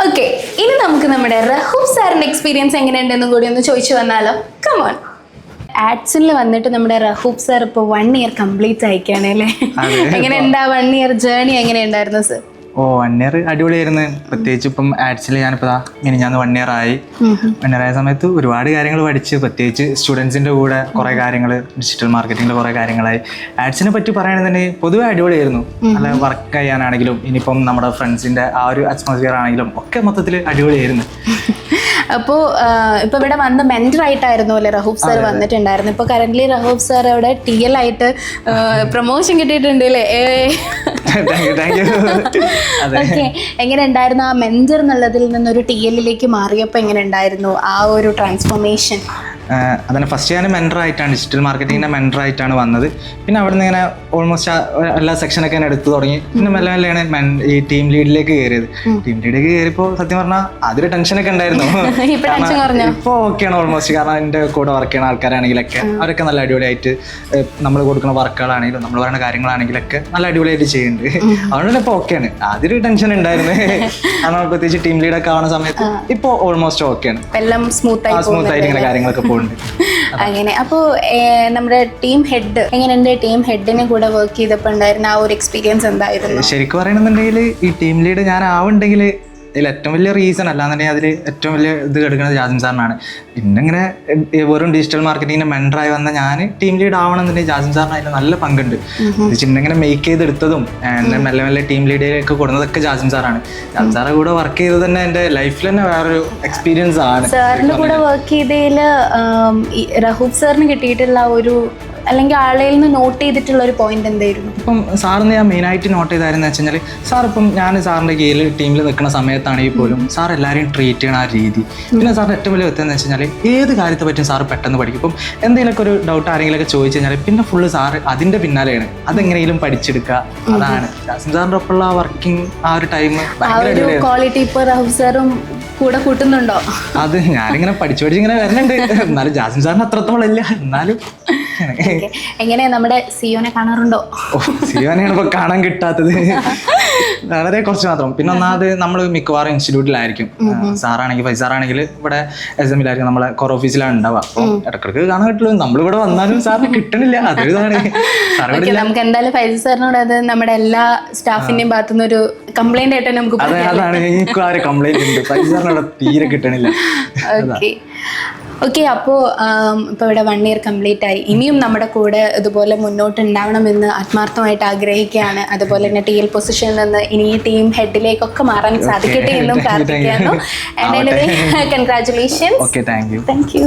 Okay, ഇനി നമുക്ക് നമ്മുടെ റഹൂബ് സാറിന്റെ എക്സ്പീരിയൻസ് എങ്ങനെയുണ്ടെന്നും കൂടി ഒന്ന് ചോദിച്ചു വന്നാലോ. കമോൺ. ആഡ്സിൽ വന്നിട്ട് നമ്മുടെ റഹൂബ് സാർ ഇപ്പോൾ 1 ഇയർ കംപ്ലീറ്റ് ആയിക്കാണ് അല്ലേ? എങ്ങനെ എന്താ 1 ഇയർ ജേർണി എങ്ങനെ ഉണ്ടായിരുന്നു സർ? 1 ഇയർ അടിപൊളിയായിരുന്നു. പ്രത്യേകിച്ച് ഇപ്പം ആഡ്സിൽ ഞാനിപ്പോൾ ഞാൻ 1 ഇയർ ആയി. 1 ഇയർ ആയ സമയത്ത് ഒരുപാട് കാര്യങ്ങൾ പഠിച്ച്, പ്രത്യേകിച്ച് സ്റ്റുഡൻസിൻ്റെ കൂടെ കുറേ കാര്യങ്ങൾ, ഡിജിറ്റൽ മാർക്കറ്റിങ്ങിൽ കുറേ കാര്യങ്ങളായി. ആഡ്സിനെ പറ്റി പറയുകയാണെന്നുണ്ടെങ്കിൽ പൊതുവെ അടിപൊളിയായിരുന്നു. നല്ല വർക്ക് ചെയ്യാനാണെങ്കിലും ഇനിയിപ്പം നമ്മുടെ ഫ്രണ്ട്സിൻ്റെ ആ ഒരു അറ്റ്മോസ്ഫിയർ ആണെങ്കിലും ഒക്കെ മൊത്തത്തിൽ അടിപൊളിയായിരുന്നു. അപ്പോൾ ഇപ്പോൾ ഇവിടെ വന്ന് മെൻറ്റർ ആയിട്ടായിരുന്നു അല്ലേ റഹൂബ് സാർ വന്നിട്ടുണ്ടായിരുന്നു. ഇപ്പോൾ കറന്റ് റഹൂബ് സാർ അവിടെ TL ആയിട്ട് പ്രൊമോഷൻ കിട്ടിയിട്ടുണ്ട് അല്ലേ? ഓക്കെ, എങ്ങനെ ഉണ്ടായിരുന്നു ആ മെൻറ്റർ എന്നുള്ളതിൽ നിന്നൊരു TL മാറിയപ്പോൾ എങ്ങനെ ഉണ്ടായിരുന്നു ആ ഒരു ട്രാൻസ്ഫോർമേഷൻ? അതന്നെ, ഫസ്റ്റ് ഞാൻ മെൻറ്ററായിട്ടാണ്, ഡിജിറ്റൽ മാർക്കറ്റിങ്ങിൻ്റെ മെൻറ്ററായിട്ടാണ് വന്നത്. പിന്നെ അവിടെ നിന്ന് ഇങ്ങനെ ഓൾമോസ്റ്റ് എല്ലാ സെക്ഷനൊക്കെ ഞാൻ എടുത്തു തുടങ്ങി. പിന്നെ മെല്ലെ മെല്ലെയാണ് ഈ ടീം ലീഡിലേക്ക് കയറിയത്. ടീം ലീഡിലേക്ക് കയറിയപ്പോൾ സത്യം പറഞ്ഞാൽ അതൊരു ടെൻഷനൊക്കെ ഉണ്ടായിരുന്നു. ഇപ്പോൾ ഓക്കെയാണ് ഓൾമോസ്റ്റ്. കാരണം എൻ്റെ കൂടെ വർക്ക് ചെയ്യുന്ന ആൾക്കാരാണെങ്കിലൊക്കെ അവരൊക്കെ നല്ല അടിപൊളിയായിട്ട് നമ്മൾ കൊടുക്കുന്ന വർക്കുകളാണെങ്കിലും നമ്മൾ പറയുന്ന കാര്യങ്ങളാണെങ്കിലൊക്കെ നല്ല അടിപൊളിയായിട്ട് ചെയ്യുന്നുണ്ട്. അതുകൊണ്ട് ഇപ്പോൾ ഓക്കെയാണ്. അതൊരു ടെൻഷൻ ഉണ്ടായിരുന്നു. കാരണം പ്രത്യേകിച്ച് ടീം ലീഡൊക്കെ ആവുന്ന സമയത്ത് ഇപ്പോൾ ഓൾമോസ്റ്റ് ഓക്കെയാണ്. എല്ലാം സ്മൂത്ത് ആയിട്ട് ഇങ്ങനെ കാര്യങ്ങളൊക്കെ പോകുന്നുണ്ട്. അങ്ങനെ അപ്പോൾ നമ്മുടെ ടീം ഹെഡ് എങ്ങനെയുണ്ട്? ടീം ഹെഡിനെ കൂടെ വർക്ക് ചെയ്തപ്പോൾ ഉണ്ടായിരുന്ന ആ ഒരു എക്സ്പീരിയൻസ് എന്തായിരുന്നു? ശരിക്കും പറയണമെന്നുണ്ടെങ്കിൽ ഈ ടീം ലീഡ് ഞാൻ ആവുന്നുണ്ടെങ്കിൽ ഇതിൽ ഏറ്റവും വലിയ റീസൺ അല്ലാന്നുണ്ടെങ്കിൽ അതിൽ ഏറ്റവും വലിയ ഇത് എടുക്കുന്നത് ജാസിം സാറിനാണ്. പിന്നെ ഇങ്ങനെ വെറും ഡിജിറ്റൽ മാർക്കറ്റിങ്ങിൻ്റെ മെൻറ്ററായി വന്ന ഞാൻ ടീം ലീഡ് ആവണമെന്നുണ്ടെങ്കിൽ ജാസിം സാറിന് അതിൽ നല്ല പങ്കുണ്ട്. ഇങ്ങനെ മേക്ക് ചെയ്തെടുത്തതും എന്നെ മെല്ലെ മെല്ലെ ടീം ലീഡിലേക്ക് കൊടുക്കുന്നതൊക്കെ ജാസിം സാറാണ്. ജാസിം സാറെ കൂടെ വർക്ക് ചെയ്തത് തന്നെ എൻ്റെ ലൈഫിൽ തന്നെ വേറൊരു എക്സ്പീരിയൻസ് ആണ്. സാറിൻ്റെ കൂടെ വർക്ക് ചെയ്തതിൽ റഹൂബ് സാറിന് കിട്ടിയിട്ടുള്ള ഒരു അല്ലെങ്കിൽ ആളയിൽ നിന്ന് നോട്ട് ചെയ്തിട്ടുള്ള ഒരു പോയിന്റ് എന്തായിരുന്നു? ഇപ്പം സാറിന് ഞാൻ മെയിനായിട്ട് നോട്ട് ചെയ്തായിരുന്നു വെച്ച് കഴിഞ്ഞാൽ, സാർ ഇപ്പം ഞാൻ സാറിൻ്റെ കീഴിൽ ടീമിൽ നിൽക്കുന്ന സമയത്താണെങ്കിൽ പോലും സാർ എല്ലാവരെയും ട്രീറ്റ് ചെയ്യണ ആ രീതി. പിന്നെ സാറിൻ്റെ ഏറ്റവും വലിയ വ്യത്യാസം എന്ന് വെച്ച് കഴിഞ്ഞാൽ ഏത് കാര്യത്തെ പറ്റും സാർ പെട്ടെന്ന് പഠിക്കും. ഇപ്പം എന്തെങ്കിലുമൊക്കെ ഒരു ഡൗട്ട് ആരെങ്കിലുമൊക്കെ ചോദിച്ചു കഴിഞ്ഞാൽ പിന്നെ ഫുള്ള് സാറ് അതിൻ്റെ പിന്നാലെയാണ്, അതെങ്ങനെയും പഠിച്ചെടുക്കുക. അതാണ് ജാസിം സാറിൻ്റെ ഒപ്പമുള്ള വർക്കിംഗ് ആ ഒരു ടൈം ക്വാളിറ്റി. ഇപ്പോൾ റഹൂബ് സാറും കൂടെ കൂട്ടുന്നുണ്ടോ? അത് ഞാനിങ്ങനെ പഠിച്ചിങ്ങനെ വരുന്നുണ്ട്. എന്നാലും ജാസിം സാറിന് അത്രത്തോളം ഇല്ല. എന്നാലും എങ്ങനെ നമ്മുടെ സിയോനെ കാണാറുണ്ടോ? സിയോനെയാണ് ഇപ്പൊ കാണാൻ കിട്ടാത്തത്, വളരെ കുറച്ച് മാത്രം. പിന്നെ ഒന്നാമത് നമ്മൾ മിക്കവാറും ഇൻസ്റ്റിറ്റ്യൂട്ടിലായിരിക്കും. സാറാണെങ്കിൽ ഫൈസാറാണെങ്കിൽ ഇവിടെ SMലായിരിക്കും, നമ്മളെ കോർ ഓഫീസിലാണ് ഉണ്ടാവുക. അപ്പോൾ ഇടക്കിടക്ക് കാണാൻ കിട്ടുള്ളൂ. നമ്മളിവിടെ വന്നാലും സാറിന് കിട്ടണില്ല. അതൊരിതാണ്. നമുക്ക് എന്തായാലും ഫൈസ സാറിനോട് അത് നമ്മുടെ എല്ലാ സ്റ്റാഫിന്റെയും ഭാഗത്തുനിന്ന് ഒരു കംപ്ലൈന്റ് ആയിട്ട് നമുക്ക് അതാണ് എനിക്ക് ആ ഒരു കംപ്ലൈന്റ് ഉണ്ട്. ഫൈസ സാറിനോട് തീരെ കിട്ടണില്ല. ഓക്കെ, അപ്പോൾ ഇപ്പോൾ ഇവിടെ 1 ഇയർ കംപ്ലീറ്റ് ആയി. ഇനിയും നമ്മുടെ കൂടെ ഇതുപോലെ മുന്നോട്ട് ഉണ്ടാവണമെന്ന് ആത്മാർത്ഥമായിട്ട് ആഗ്രഹിക്കുകയാണ്. അതുപോലെ തന്നെ TL പൊസിഷനിൽ നിന്ന് ഇനി ഈ ടീം ഹെഡിലേക്കൊക്കെ മാറാൻ സാധിക്കട്ടെ എന്നും പ്രാർത്ഥിക്കുന്നു. Congratulations. Okay, thank you. Thank you.